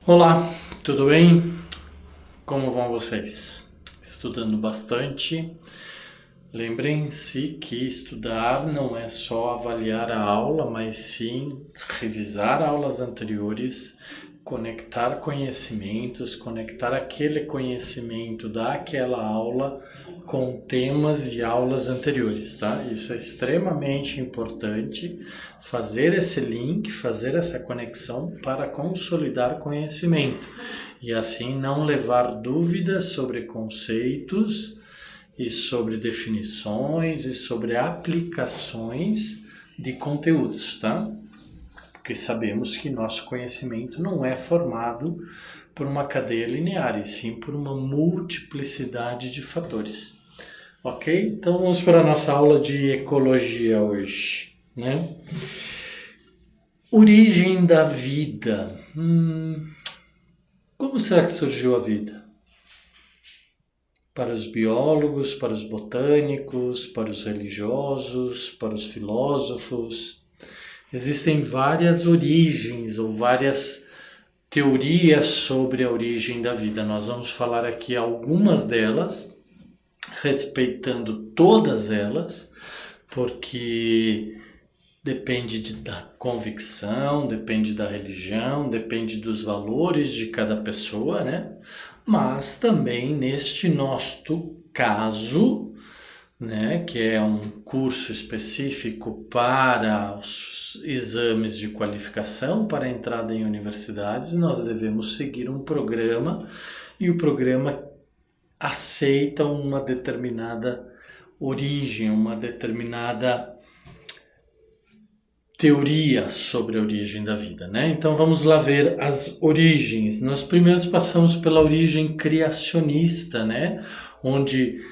Olá, tudo bem? Como vão vocês? Estudando bastante? Lembrem-se que estudar não é só avaliar a aula, mas sim revisar aulas anteriores, conectar conhecimentos, conectar aquele conhecimento daquela aula com temas e aulas anteriores, tá? Isso é extremamente importante, fazer esse link, fazer essa conexão para consolidar conhecimento e assim não levar dúvidas sobre conceitos e sobre definições e sobre aplicações de conteúdos, tá? Porque sabemos que nosso conhecimento não é formado por uma cadeia linear, e sim por uma multiplicidade de fatores. Ok? Então vamos para a nossa aula de ecologia hoje, né? Origem da vida. Como será que surgiu a vida? Para os biólogos, para os botânicos, para os religiosos, para os filósofos. Existem várias origens ou várias teorias sobre a origem da vida. Nós vamos falar aqui algumas delas, respeitando todas elas, porque depende da convicção, depende da religião, depende dos valores de cada pessoa, né? Mas também neste nosso caso, né, que é um curso específico para os exames de qualificação para a entrada em universidades, nós devemos seguir um programa e o programa aceita uma determinada origem, uma determinada teoria sobre a origem da vida, né? Então vamos lá ver as origens. Nós primeiro passamos pela origem criacionista, né? Onde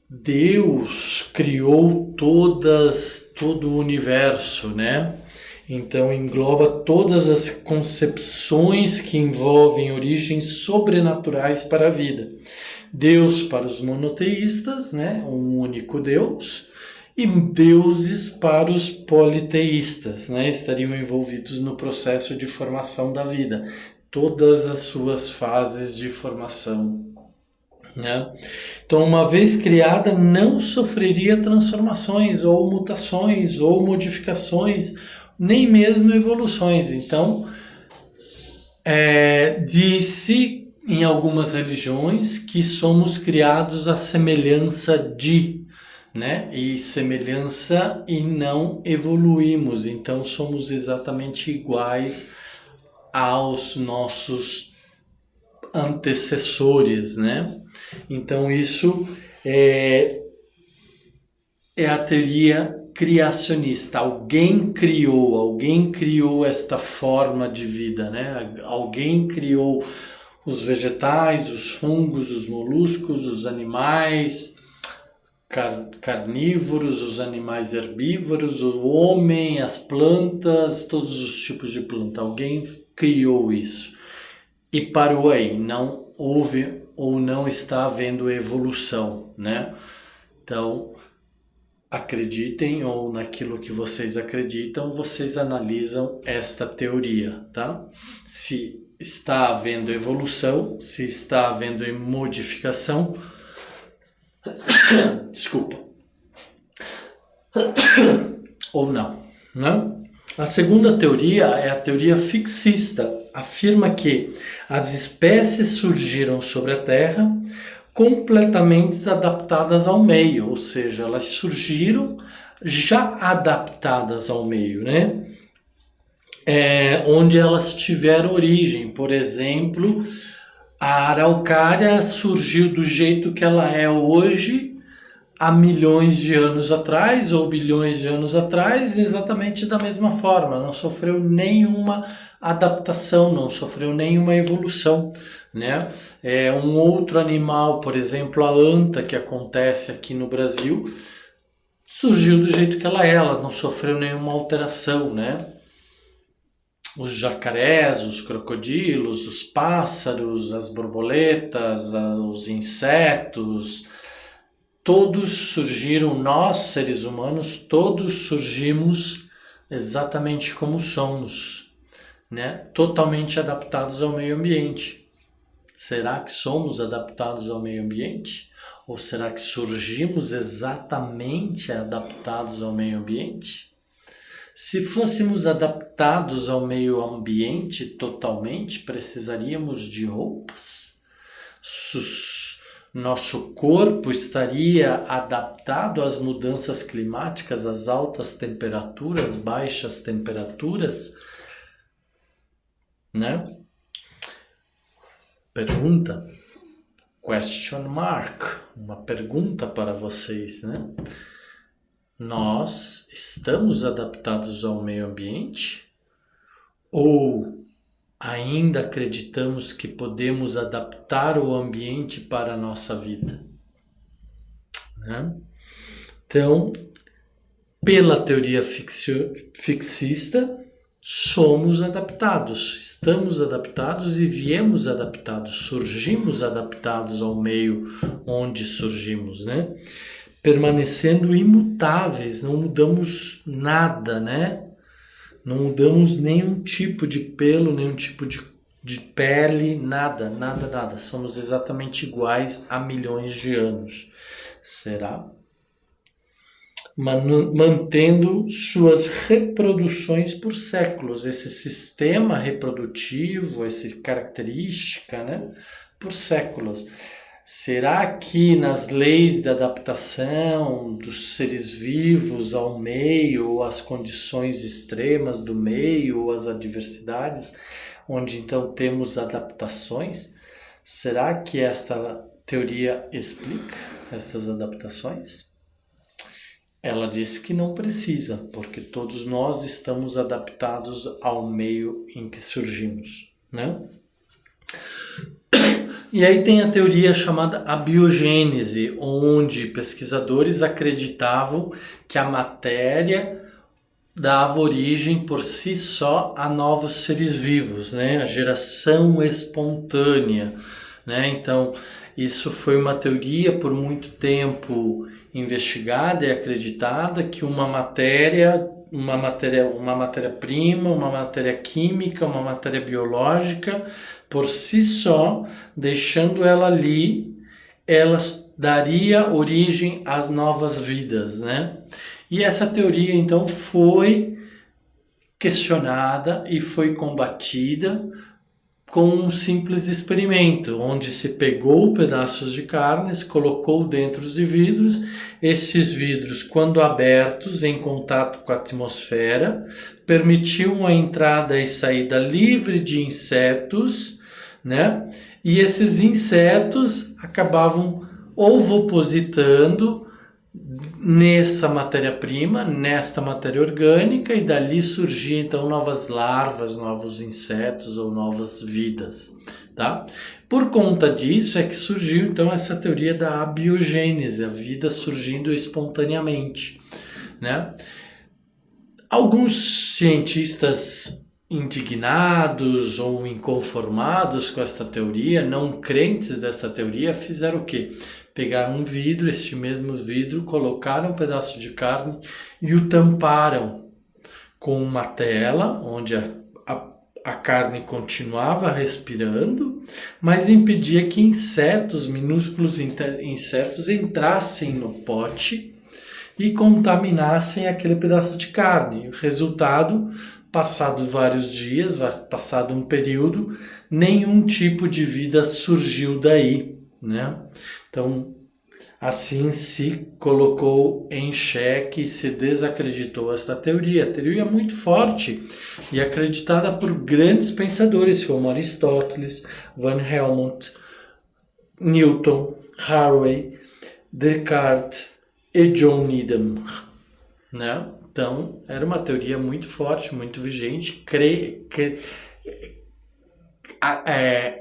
Deus criou todo o universo, né? Então engloba todas as concepções que envolvem origens sobrenaturais para a vida. Deus para os monoteístas, né? Um único Deus. E deuses para os politeístas, né? Estariam envolvidos no processo de formação da vida. Todas as suas fases de formação, né? Então, uma vez criada, não sofreria transformações ou mutações ou modificações, nem mesmo evoluções. Então, disse em algumas religiões que somos criados à semelhança de, né? E semelhança e não evoluímos. Então, somos exatamente iguais aos nossos antecessores, né? Então isso é a teoria criacionista. Alguém criou esta forma de vida, né? Alguém criou os vegetais, os fungos, os moluscos, os animais carnívoros, os animais herbívoros, o homem, as plantas, todos os tipos de planta. Alguém criou isso. E parou aí, não houve ou não está havendo evolução, né? Então, acreditem ou naquilo que vocês acreditam, vocês analisam esta teoria, tá? Se está havendo evolução, se está havendo modificação, desculpa, ou não, né? A segunda teoria é a teoria fixista. Afirma que as espécies surgiram sobre a Terra completamente adaptadas ao meio, ou seja, elas surgiram já adaptadas ao meio, né? Onde elas tiveram origem. Por exemplo, a araucária surgiu do jeito que ela é hoje, há milhões de anos atrás ou bilhões de anos atrás, exatamente da mesma forma, não sofreu nenhuma adaptação, não sofreu nenhuma evolução, né? Um outro animal, por exemplo, a anta, que acontece aqui no Brasil, surgiu do jeito que ela não sofreu nenhuma alteração, né? Os jacarés, os crocodilos, os pássaros, as borboletas, os insetos, todos surgiram, nós seres humanos, todos surgimos exatamente como somos, né, totalmente adaptados ao meio ambiente. Será que somos adaptados ao meio ambiente? Ou será que surgimos exatamente adaptados ao meio ambiente? Se fôssemos adaptados ao meio ambiente totalmente, precisaríamos de roupas? Nosso corpo estaria adaptado às mudanças climáticas, às altas temperaturas, baixas temperaturas, né? Pergunta, question mark, uma pergunta para vocês, né? Nós estamos adaptados ao meio ambiente? Ou ainda acreditamos que podemos adaptar o ambiente para a nossa vida? Né? Então, pela teoria fixista, somos adaptados, estamos adaptados e viemos adaptados, surgimos adaptados ao meio onde surgimos, né? Permanecendo imutáveis, não mudamos nada, né? Não mudamos nenhum tipo de pelo, nenhum tipo de pele, nada. Somos exatamente iguais há milhões de anos. Será? Mantendo suas reproduções por séculos, esse sistema reprodutivo, essa característica, né? Por séculos. Será que nas leis da adaptação dos seres vivos ao meio, ou às condições extremas do meio, ou às adversidades, onde então temos adaptações, será que esta teoria explica estas adaptações? Ela diz que não precisa, porque todos nós estamos adaptados ao meio em que surgimos, né? E aí tem a teoria chamada abiogênese, onde pesquisadores acreditavam que a matéria dava origem por si só a novos seres vivos, né? A geração espontânea, né? Então, isso foi uma teoria por muito tempo investigada e acreditada, que uma matéria-prima, uma matéria química, uma matéria biológica, por si só, deixando ela ali, ela daria origem às novas vidas, né? E essa teoria, então, foi questionada e foi combatida com um simples experimento, onde se pegou pedaços de carnes, colocou dentro de vidros. Esses vidros, quando abertos em contato com a atmosfera, permitiam a entrada e saída livre de insetos, né? E esses insetos acabavam ovopositando nessa matéria-prima, nesta matéria orgânica, e dali surgiam então novas larvas, novos insetos ou novas vidas, tá? Por conta disso é que surgiu então essa teoria da abiogênese, a vida surgindo espontaneamente, né? Alguns cientistas indignados ou inconformados com esta teoria, não crentes dessa teoria, fizeram o quê? Pegaram um vidro, este mesmo vidro, colocaram um pedaço de carne e o tamparam com uma tela, onde a carne continuava respirando, mas impedia que insetos, minúsculos insetos, entrassem no pote e contaminassem aquele pedaço de carne. O resultado, passado vários dias, passado um período, nenhum tipo de vida surgiu daí, né? Então, assim se colocou em xeque e se desacreditou esta teoria. A teoria é muito forte e acreditada por grandes pensadores como Aristóteles, Van Helmont, Newton, Harvey, Descartes e John Needham, né? Então, era uma teoria muito forte, muito vigente,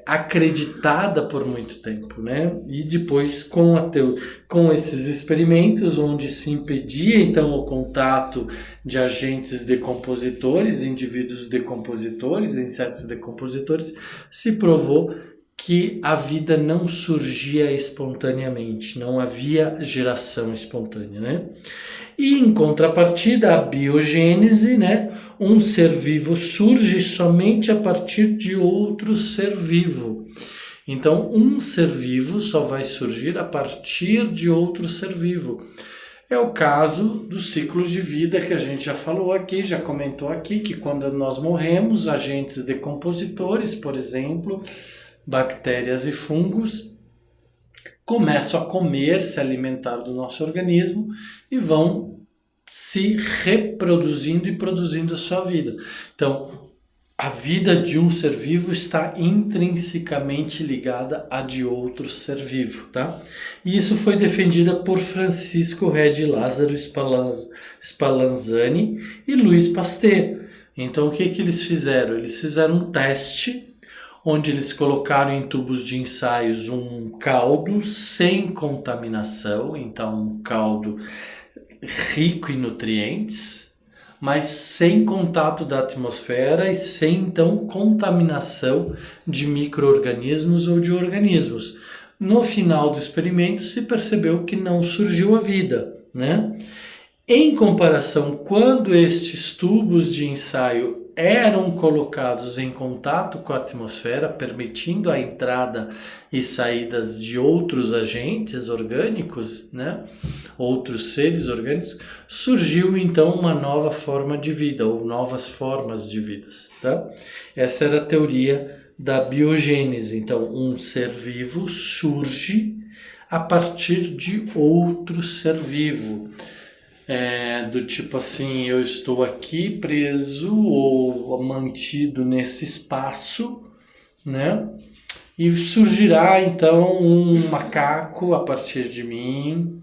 acreditada por muito tempo, né? E depois com esses experimentos, onde se impedia então o contato de agentes decompositores, indivíduos decompositores, insetos decompositores, se provou que a vida não surgia espontaneamente, não havia geração espontânea, né? E em contrapartida, a biogênese, né? um ser vivo surge somente a partir de outro ser vivo. Então, um ser vivo só vai surgir a partir de outro ser vivo. É o caso dos ciclos de vida que a gente já falou aqui, já comentou aqui, que quando nós morremos, agentes decompositores, por exemplo, bactérias e fungos, começam a comer, se alimentar do nosso organismo e vão se reproduzindo e produzindo a sua vida. Então, a vida de um ser vivo está intrinsecamente ligada à de outro ser vivo, tá? E isso foi defendida por Francisco Redi Lázaro Spallanzani e Louis Pasteur. Então, o que eles fizeram? Eles fizeram um teste onde eles colocaram em tubos de ensaios um caldo sem contaminação, então um caldo rico em nutrientes, mas sem contato da atmosfera e sem, então, contaminação de micro-organismos ou de organismos. No final do experimento, se percebeu que não surgiu a vida, né? Em comparação, quando estes tubos de ensaio eram colocados em contato com a atmosfera, permitindo a entrada e saídas de outros agentes orgânicos, né? Outros seres orgânicos, surgiu então uma nova forma de vida, ou novas formas de vida, tá? Essa era a teoria da biogênese. Então, um ser vivo surge a partir de outro ser vivo. Do tipo assim, eu estou aqui preso ou mantido nesse espaço, né? E surgirá então um macaco a partir de mim,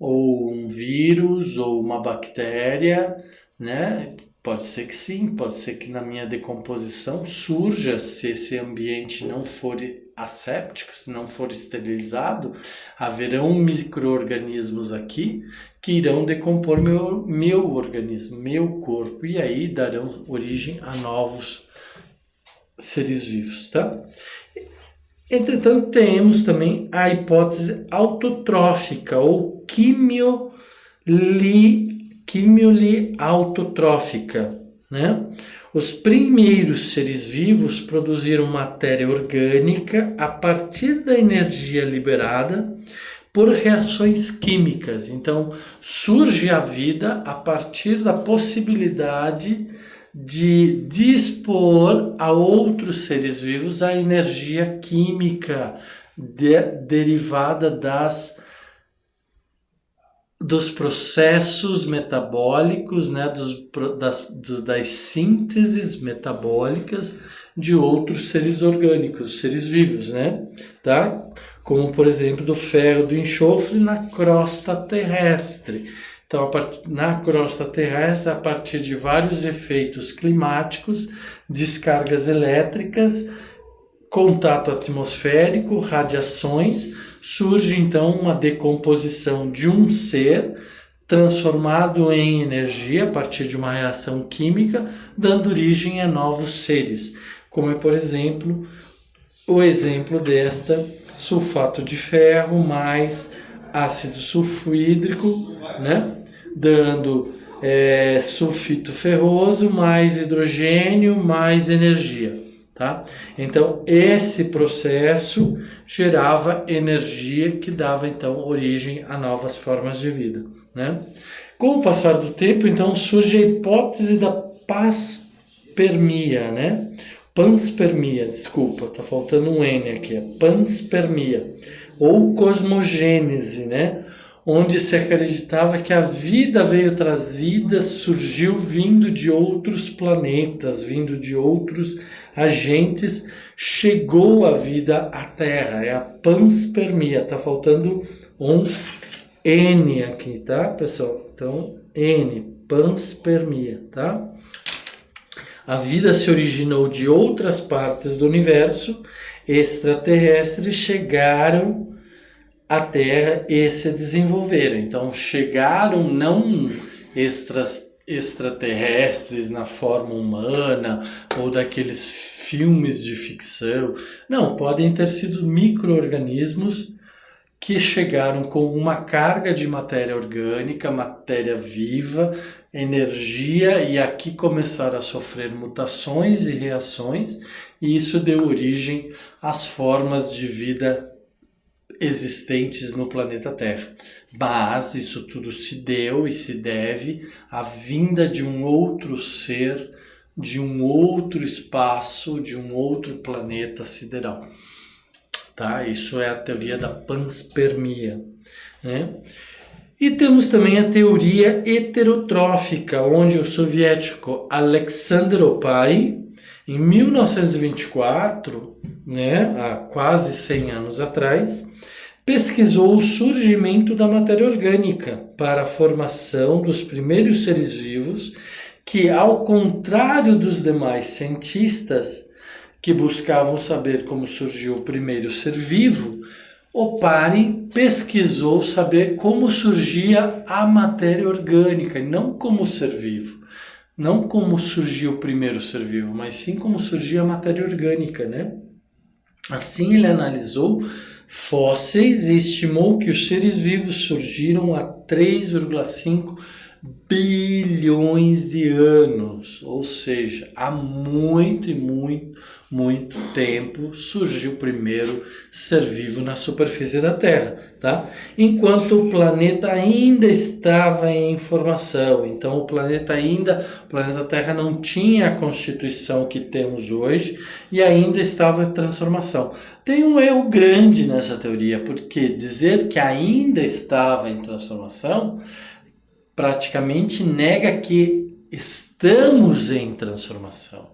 ou um vírus, ou uma bactéria, né? Pode ser que sim, pode ser que na minha decomposição surja, se esse ambiente não for asséptico, se não for esterilizado, haverão micro-organismos aqui que irão decompor meu organismo, meu corpo, e aí darão origem a novos seres vivos, tá? Entretanto, temos também a hipótese autotrófica ou quimioli-autotrófica, né? Os primeiros seres vivos produziram matéria orgânica a partir da energia liberada por reações químicas. Então, surge a vida a partir da possibilidade de dispor a outros seres vivos a energia química derivada dos processos metabólicos, né, das sínteses metabólicas de outros seres orgânicos, seres vivos, né, tá? Como, por exemplo, do ferro, do enxofre na crosta terrestre. Então, na crosta terrestre, a partir de vários efeitos climáticos, descargas elétricas, contato atmosférico, radiações, surge então uma decomposição de um ser transformado em energia a partir de uma reação química, dando origem a novos seres, como é, por exemplo, o exemplo desta sulfato de ferro mais ácido sulfídrico, né? Dando sulfito ferroso mais hidrogênio mais energia. Tá? Então, esse processo gerava energia que dava, então, origem a novas formas de vida, né? Com o passar do tempo, então, surge a hipótese da panspermia, né? Panspermia, desculpa, tá faltando um N aqui, panspermia, ou cosmogênese, né? Onde se acreditava que a vida veio trazida, surgiu vindo de outros planetas, vindo de outros agentes, chegou a vida à Terra, é a panspermia. Tá faltando um N aqui, tá, pessoal? Então, N, panspermia, tá? A vida se originou de outras partes do universo, extraterrestres chegaram à Terra e se desenvolveram. Então, chegaram não extraterrestres na forma humana ou daqueles filmes de ficção. Não, podem ter sido micro-organismos que chegaram com uma carga de matéria orgânica, matéria viva, energia e aqui começaram a sofrer mutações e reações, e isso deu origem às formas de vida existentes no planeta Terra. Mas isso tudo se deu e se deve à vinda de um outro ser, de um outro espaço, de um outro planeta sideral. Tá? Isso é a teoria da panspermia, né? E temos também a teoria heterotrófica, onde o soviético Alexander Oparin, em 1924, né, há quase 100 anos atrás, pesquisou o surgimento da matéria orgânica para a formação dos primeiros seres vivos que, ao contrário dos demais cientistas que buscavam saber como surgiu o primeiro ser vivo, Oparin pesquisou saber como surgia a matéria orgânica, e não como ser vivo. Não como surgiu o primeiro ser vivo, mas sim como surgia a matéria orgânica, né? Assim ele analisou fósseis e estimou que os seres vivos surgiram há 3,5 bilhões de anos, ou seja, há muito e muito tempo surgiu o primeiro ser vivo na superfície da Terra, tá? Enquanto o planeta ainda estava em formação, então o planeta Terra não tinha a constituição que temos hoje e ainda estava em transformação. Tem um erro grande nessa teoria, porque dizer que ainda estava em transformação praticamente nega que estamos em transformação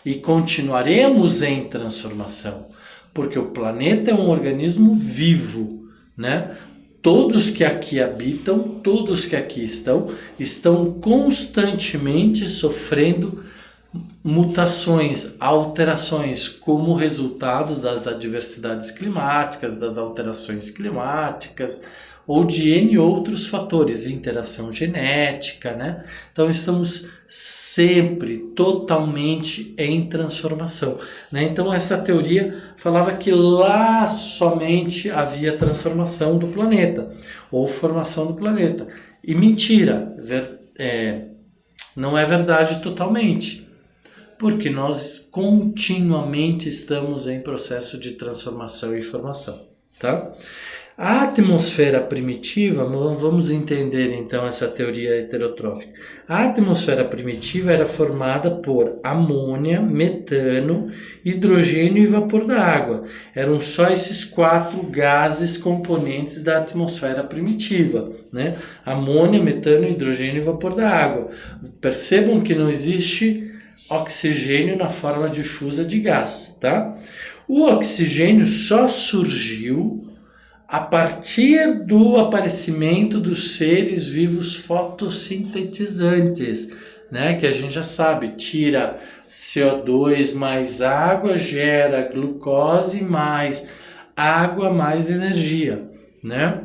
e continuaremos em transformação, porque o planeta é um organismo vivo, né? Todos que aqui habitam, todos que aqui estão constantemente sofrendo mutações, alterações como resultado das adversidades climáticas, das alterações climáticas, ou de N outros fatores, interação genética, né? Então estamos sempre totalmente em transformação, né? Então essa teoria falava que lá somente havia transformação do planeta, ou formação do planeta. E mentira, não é verdade totalmente, porque nós continuamente estamos em processo de transformação e formação, tá? A atmosfera primitiva, vamos entender então essa teoria heterotrófica. A atmosfera primitiva era formada por amônia, metano, hidrogênio e vapor da água. Eram só esses 4 gases componentes da atmosfera primitiva, né? Amônia, metano, hidrogênio e vapor da água. Percebam que não existe oxigênio na forma difusa de gás, tá? O oxigênio só surgiu a partir do aparecimento dos seres vivos fotossintetizantes, né? Que a gente já sabe, tira CO2 mais água, gera glucose mais água mais energia, né?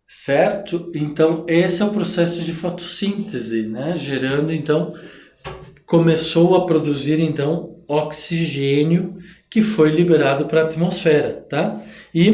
Certo? Então, esse é o processo de fotossíntese, né? Gerando, então, começou a produzir, então, oxigênio que foi liberado para a atmosfera, tá?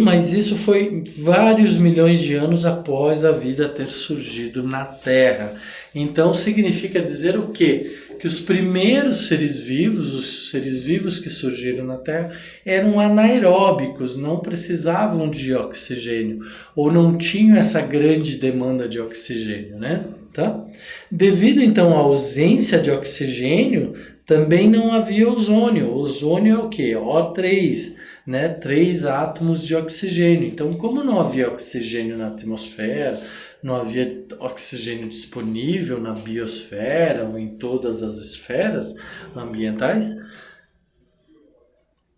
Mas isso foi vários milhões de anos após a vida ter surgido na Terra. Então significa dizer o quê? Que os primeiros seres vivos que surgiram na Terra eram anaeróbicos, não precisavam de oxigênio, ou não tinham essa grande demanda de oxigênio, né? Tá? Devido então à ausência de oxigênio, também não havia ozônio. O ozônio é o quê? O3, né? 3 átomos de oxigênio. Então, como não havia oxigênio na atmosfera, não havia oxigênio disponível na biosfera ou em todas as esferas ambientais,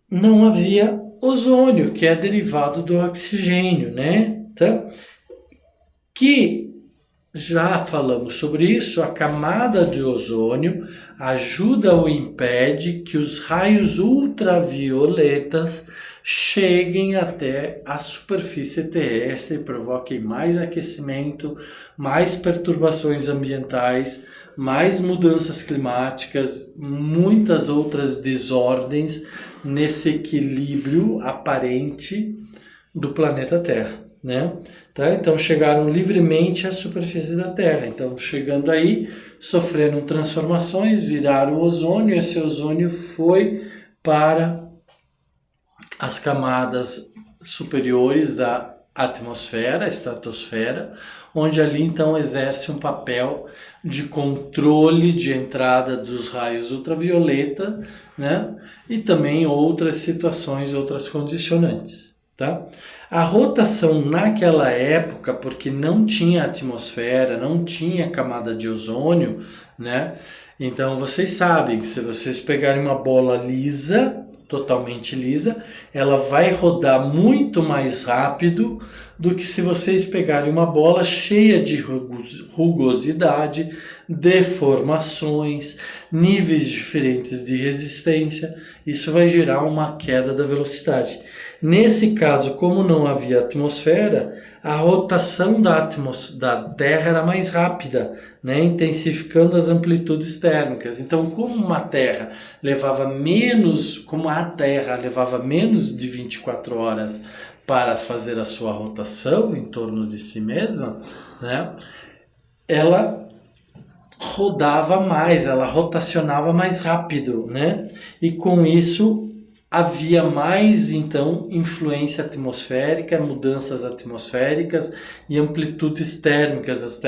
não havia ozônio, que é derivado do oxigênio, né? Tá? Que já falamos sobre isso, a camada de ozônio ajuda ou impede que os raios ultravioletas cheguem até a superfície terrestre e provoquem mais aquecimento, mais perturbações ambientais, mais mudanças climáticas, muitas outras desordens nesse equilíbrio aparente do planeta Terra, né? tá? Então chegaram livremente à superfície da Terra. Então, chegando aí, sofreram transformações, viraram ozônio, e esse ozônio foi para as camadas superiores da atmosfera, a estratosfera, onde ali então exerce um papel de controle de entrada dos raios ultravioleta, né? E também outras situações, outras condicionantes, tá? A rotação naquela época, porque não tinha atmosfera, não tinha camada de ozônio, né? Então vocês sabem que se vocês pegarem uma bola lisa, totalmente lisa, ela vai rodar muito mais rápido do que se vocês pegarem uma bola cheia de rugosidade, deformações, níveis diferentes de resistência. Isso vai gerar uma queda da velocidade. Nesse caso, como não havia atmosfera, a rotação da Terra era mais rápida, né, intensificando as amplitudes térmicas. Então, como a Terra levava menos de 24 horas para fazer a sua rotação em torno de si mesma, né, ela rodava mais, ela rotacionava mais rápido, né, e com isso havia mais, então, influência atmosférica, mudanças atmosféricas e amplitudes térmicas.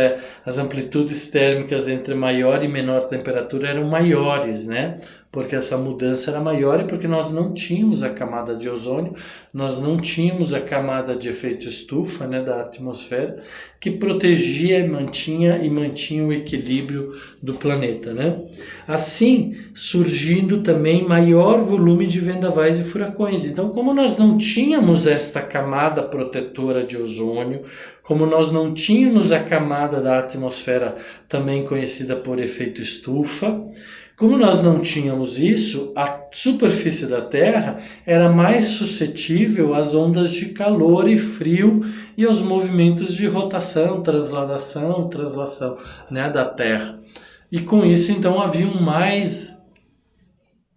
As amplitudes térmicas entre maior e menor temperatura eram maiores, né? Porque essa mudança era maior e porque nós não tínhamos a camada de ozônio, nós não tínhamos a camada de efeito estufa, né, da atmosfera, que protegia e mantinha o equilíbrio do planeta, né? Assim, surgindo também maior volume de vendavais e furacões. Então, como nós não tínhamos esta camada protetora de ozônio, como nós não tínhamos a camada da atmosfera, também conhecida por efeito estufa, como nós não tínhamos isso, a superfície da Terra era mais suscetível às ondas de calor e frio e aos movimentos de rotação, translação, né, da Terra. E com isso, então, haviam mais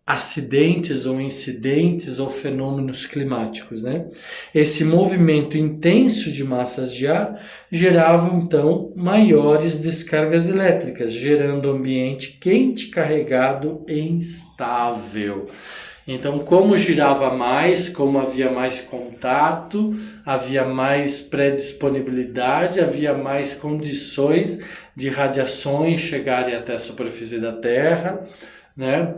acidentes ou incidentes ou fenômenos climáticos, né? Esse movimento intenso de massas de ar gerava, então, maiores descargas elétricas, gerando ambiente quente, carregado e instável. Então, como girava mais, como havia mais contato, havia mais predisponibilidade, havia mais condições de radiações chegarem até a superfície da Terra, né?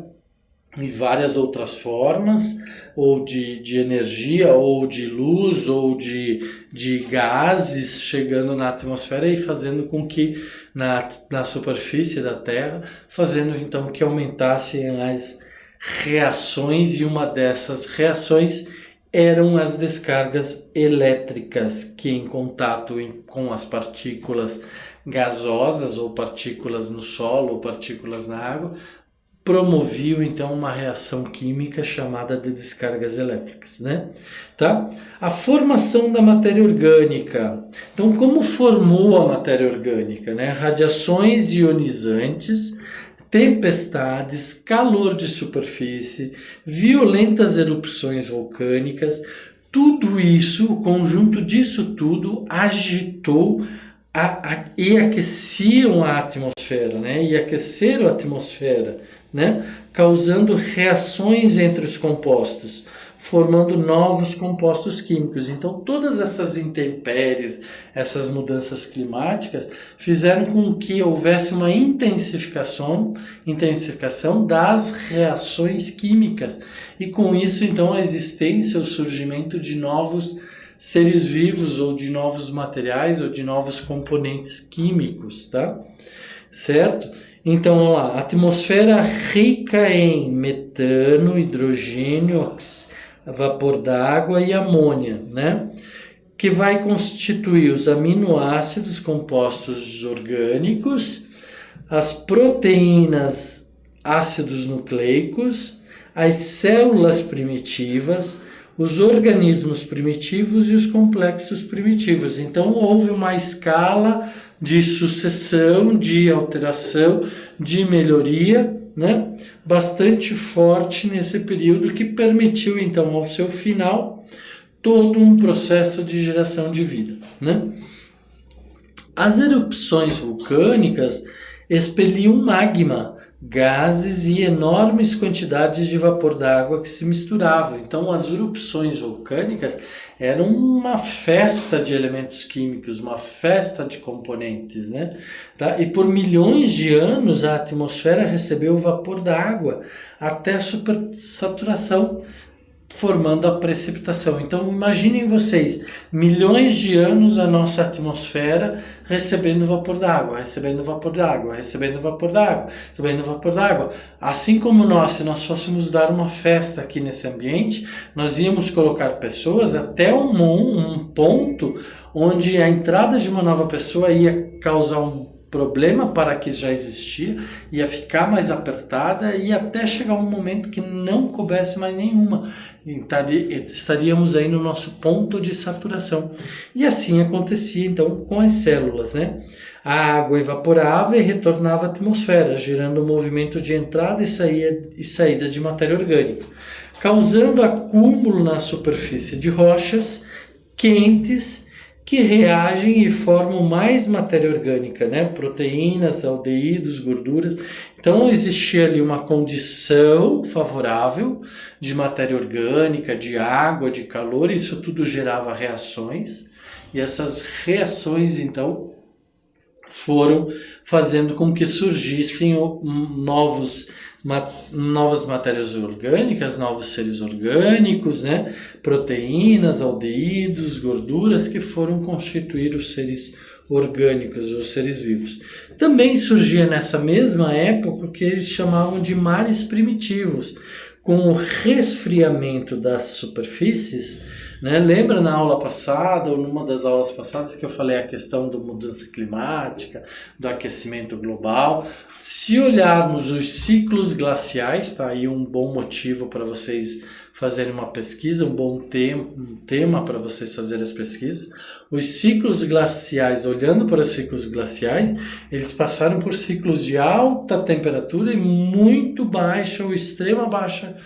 E várias outras formas, ou de energia, ou de luz, ou de gases chegando na atmosfera e fazendo com que na superfície da Terra, fazendo então que aumentassem as reações, e uma dessas reações eram as descargas elétricas, que em contato com as partículas gasosas, ou partículas no solo, ou partículas na água, promoviam então uma reação química chamada de descargas elétricas, né? Tá? A formação da matéria orgânica. Então, como formou a matéria orgânica, né? Radiações ionizantes, tempestades, calor de superfície, violentas erupções vulcânicas, tudo isso, o conjunto disso tudo agitou e aqueciam a atmosfera, né? E aqueceram a atmosfera, né? Causando reações entre os compostos, formando novos compostos químicos. Então, todas essas intempéries, essas mudanças climáticas, fizeram com que houvesse uma intensificação das reações químicas. E com isso, então, a existência, o surgimento de novos seres vivos, ou de novos materiais, ou de novos componentes químicos, tá? Certo? Então, vamos lá. Atmosfera rica em metano, hidrogênio, vapor d'água e amônia, né? Que vai constituir os aminoácidos compostos orgânicos, as proteínas, ácidos nucleicos, as células primitivas, os organismos primitivos e os complexos primitivos. Então, houve uma escala de sucessão, de alteração, de melhoria, né? Bastante forte nesse período, que permitiu, então, ao seu final, todo um processo de geração de vida, né? As erupções vulcânicas expeliam magma, gases e enormes quantidades de vapor d'água que se misturavam. Então, as erupções vulcânicas eram uma festa de elementos químicos, uma festa de componentes, né? Tá? E por milhões de anos a atmosfera recebeu o vapor d'água até a supersaturação, formando a precipitação. Então imaginem vocês, milhões de anos a nossa atmosfera recebendo vapor d'água, recebendo vapor d'água, recebendo vapor d'água, recebendo vapor d'água. Assim como nós, se nós fôssemos dar uma festa aqui nesse ambiente, nós íamos colocar pessoas até um ponto onde a entrada de uma nova pessoa ia causar um problema para a que já existia, ia ficar mais apertada e até chegar um momento que não coubesse mais nenhuma. Estaríamos aí no nosso ponto de saturação. E assim acontecia então com as células, né? A água evaporava e retornava à atmosfera, gerando um movimento de entrada e saída de matéria orgânica, causando acúmulo na superfície de rochas quentes que reagem e formam mais matéria orgânica, né? Proteínas, aldeídos, gorduras. Então existia ali uma condição favorável de matéria orgânica, de água, de calor, e isso tudo gerava reações, e essas reações então foram fazendo com que surgissem novas matérias orgânicas, novos seres orgânicos, né? Proteínas, aldeídos, gorduras que foram constituir os seres orgânicos, os seres vivos. Também surgia nessa mesma época o que eles chamavam de mares primitivos, com o resfriamento das superfícies, né? Lembra na aula passada, ou numa das aulas passadas, que eu falei a questão da mudança climática, do aquecimento global? Se olharmos os ciclos glaciais, tá aí um bom motivo para vocês fazerem uma pesquisa, um bom tema para vocês fazerem as pesquisas. Os ciclos glaciais, olhando para os ciclos glaciais, eles passaram por ciclos de alta temperatura e muito baixa ou extrema baixa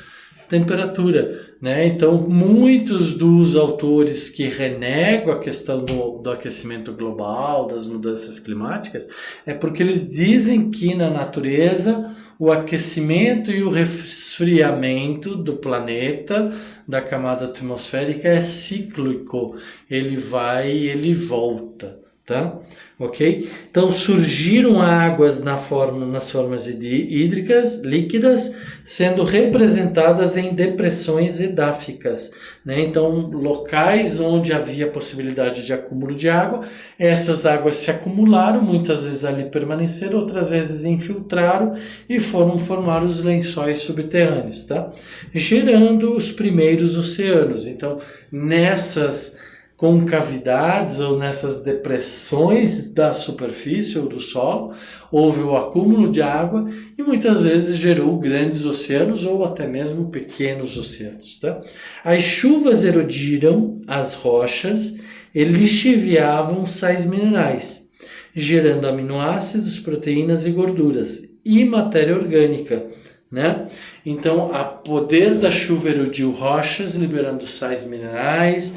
temperatura, né? Então, muitos dos autores que renegam a questão do aquecimento global, das mudanças climáticas, é porque eles dizem que na natureza o aquecimento e o resfriamento do planeta, da camada atmosférica, é cíclico, ele vai e ele volta. Tá? Ok? Então surgiram águas nas formas hídricas líquidas, sendo representadas em depressões edáficas, né? Então locais onde havia possibilidade de acúmulo de água, essas águas se acumularam, muitas vezes ali permaneceram, outras vezes infiltraram e foram formar os lençóis subterrâneos, tá? Gerando os primeiros oceanos. Então nessas concavidades ou nessas depressões da superfície ou do solo, houve o acúmulo de água e muitas vezes gerou grandes oceanos ou até mesmo pequenos oceanos. Tá? As chuvas erodiram as rochas e lixiviavam sais minerais, gerando aminoácidos, proteínas e gorduras e matéria orgânica. Né? Então, o poder da chuva erodiu rochas, liberando sais minerais,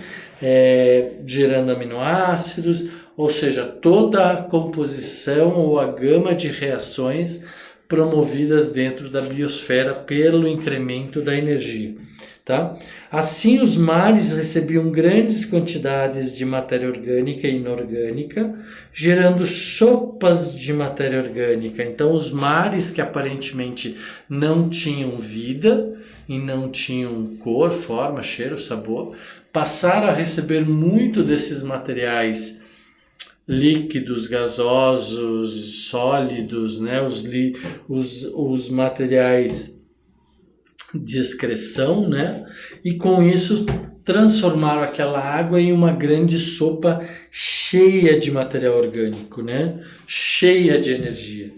gerando aminoácidos, ou seja, toda a composição ou a gama de reações promovidas dentro da biosfera pelo incremento da energia. Tá? Assim, os mares recebiam grandes quantidades de matéria orgânica e inorgânica, gerando sopas de matéria orgânica. Então, os mares que aparentemente não tinham vida e não tinham cor, forma, cheiro, sabor, passaram a receber muito desses materiais líquidos, gasosos, sólidos, né? os materiais de excreção, né? E com isso transformaram aquela água em uma grande sopa cheia de material orgânico, né? Cheia de energia.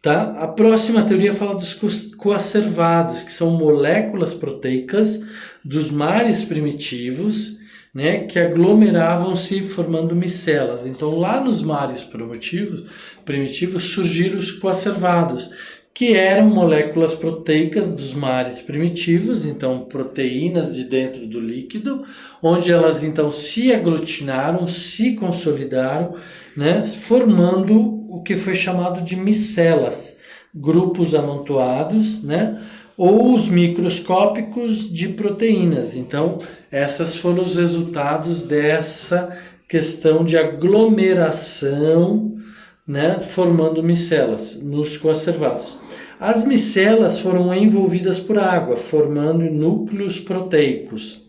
Tá? A próxima teoria fala dos coacervados, que são moléculas proteicas dos mares primitivos, né, que aglomeravam-se formando micelas. Então, lá nos mares primitivos surgiram os coacervados, que eram moléculas proteicas dos mares primitivos, então proteínas de dentro do líquido, onde elas então se aglutinaram, se consolidaram, né, formando o que foi chamado de micelas, grupos amontoados, né, ou os microscópicos de proteínas. Então, esses foram os resultados dessa questão de aglomeração, né, formando micelas nos coacervados. As micelas foram envolvidas por água, formando núcleos proteicos.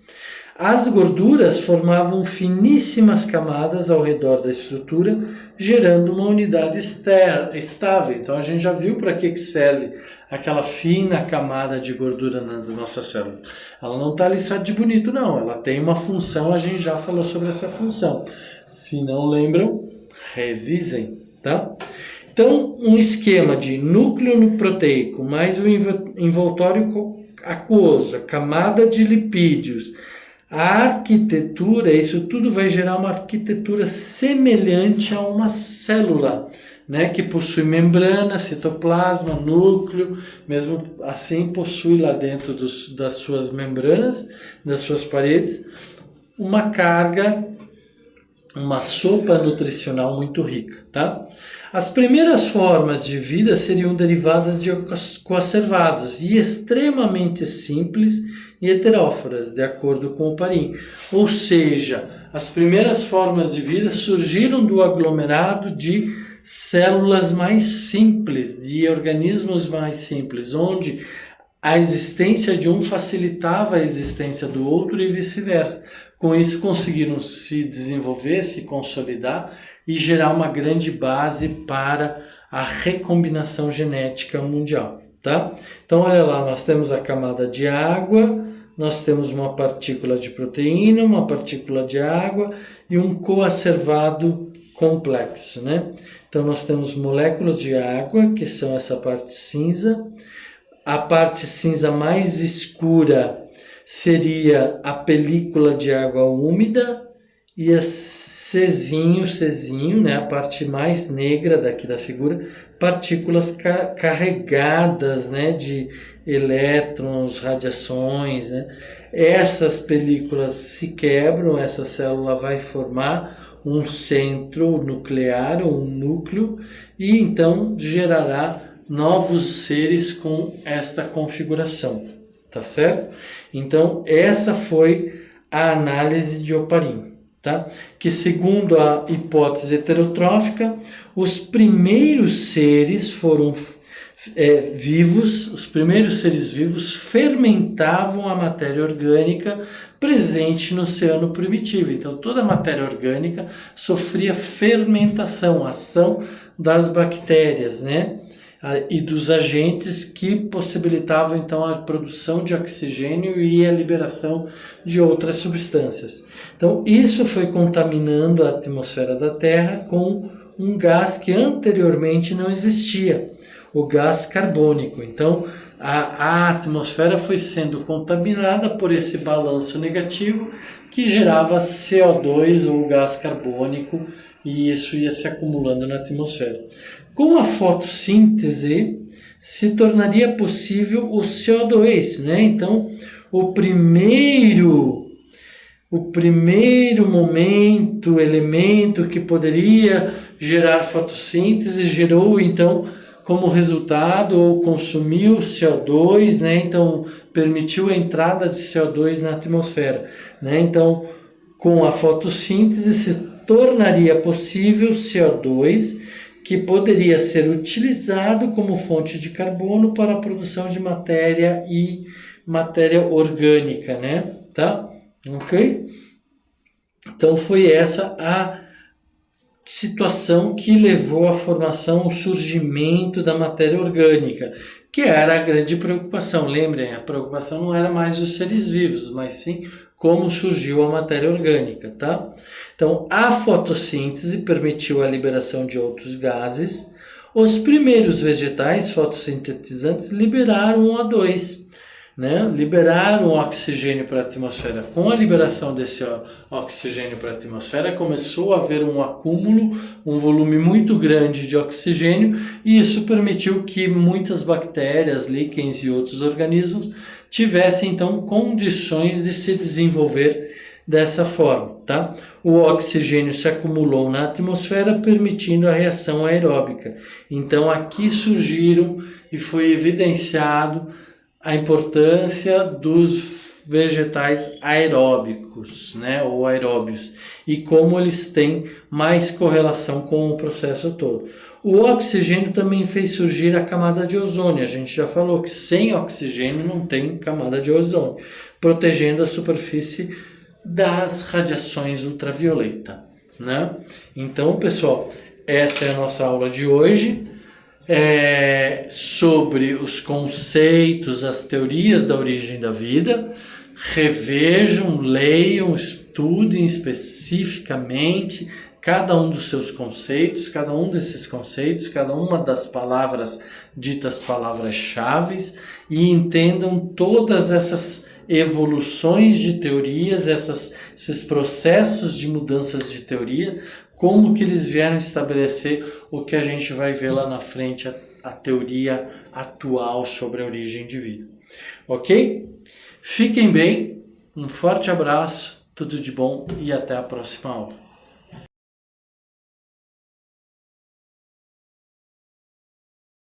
As gorduras formavam finíssimas camadas ao redor da estrutura, gerando uma unidade estável. Então a gente já viu para que serve aquela fina camada de gordura nas nossas células. Ela não está ali só de bonito, não. Ela tem uma função, a gente já falou sobre essa função. Se não lembram, revisem, tá? Então, um esquema de núcleo proteico mais o envoltório aquoso, a camada de lipídios, a arquitetura, isso tudo vai gerar uma arquitetura semelhante a uma célula, né, que possui membrana, citoplasma, núcleo, mesmo assim possui lá dentro das suas membranas, das suas paredes, uma carga, uma sopa nutricional muito rica, tá? As primeiras formas de vida seriam derivadas de coacervados e extremamente simples e heteróforas, de acordo com o Parin. Ou seja, as primeiras formas de vida surgiram do aglomerado de células mais simples, de organismos mais simples, onde a existência de um facilitava a existência do outro e vice-versa. Com isso conseguiram se desenvolver, se consolidar e gerar uma grande base para a recombinação genética mundial, tá? Então olha lá, nós temos a camada de água, nós temos uma partícula de proteína, uma partícula de água e um coacervado complexo, né? Então nós temos moléculas de água, que são essa parte cinza. A parte cinza mais escura seria a película de água úmida e a Czinho, né, a parte mais negra daqui da figura, partículas carregadas, né, de elétrons, radiações, né? Essas películas se quebram, essa célula vai formar um centro nuclear, ou um núcleo, e então gerará novos seres com esta configuração, tá certo? Então, essa foi a análise de Oparin, tá? Que segundo a hipótese heterotrófica, os primeiros seres foram vivos, os primeiros seres vivos fermentavam a matéria orgânica presente no oceano primitivo. Então, toda a matéria orgânica sofria fermentação, ação das bactérias, né? E dos agentes que possibilitavam então a produção de oxigênio e a liberação de outras substâncias. Então isso foi contaminando a atmosfera da Terra com um gás que anteriormente não existia, o gás carbônico. Então a atmosfera foi sendo contaminada por esse balanço negativo que gerava CO2 ou gás carbônico, e isso ia se acumulando na atmosfera. Com a fotossíntese, se tornaria possível o CO2, né? Então, o primeiro elemento que poderia gerar fotossíntese gerou, então, como resultado, ou consumiu CO2, né? Então, permitiu a entrada de CO2 na atmosfera, né? Então, com a fotossíntese se tornaria possível CO2, que poderia ser utilizado como fonte de carbono para a produção de matéria e matéria orgânica, né? Tá? Ok? Então foi essa a situação que levou à formação, ao surgimento da matéria orgânica, que era a grande preocupação. Lembrem, a preocupação não era mais os seres vivos, mas sim como surgiu a matéria orgânica, tá? Então, a fotossíntese permitiu a liberação de outros gases. Os primeiros vegetais fotossintetizantes liberaram o O2, né, liberaram o oxigênio para a atmosfera. Com a liberação desse oxigênio para a atmosfera, começou a haver um acúmulo, um volume muito grande de oxigênio, e isso permitiu que muitas bactérias, líquens e outros organismos tivessem então condições de se desenvolver dessa forma, tá? O oxigênio se acumulou na atmosfera, permitindo a reação aeróbica. Então aqui surgiram e foi evidenciado a importância dos vegetais aeróbicos, né, ou aeróbios, e como eles têm mais correlação com o processo todo. O oxigênio também fez surgir a camada de ozônio. A gente já falou que sem oxigênio não tem camada de ozônio, protegendo a superfície das radiações ultravioleta, né? Então, pessoal, essa é a nossa aula de hoje. Sobre os conceitos, as teorias da origem da vida. Revejam, leiam, estudem especificamente cada um dos seus conceitos, cada um desses conceitos, cada uma das palavras ditas palavras-chave, e entendam todas essas evoluções de teorias, esses processos de mudanças de teoria, como que eles vieram estabelecer o que a gente vai ver lá na frente, a teoria atual sobre a origem de vida. Ok? Fiquem bem, um forte abraço, tudo de bom e até a próxima aula.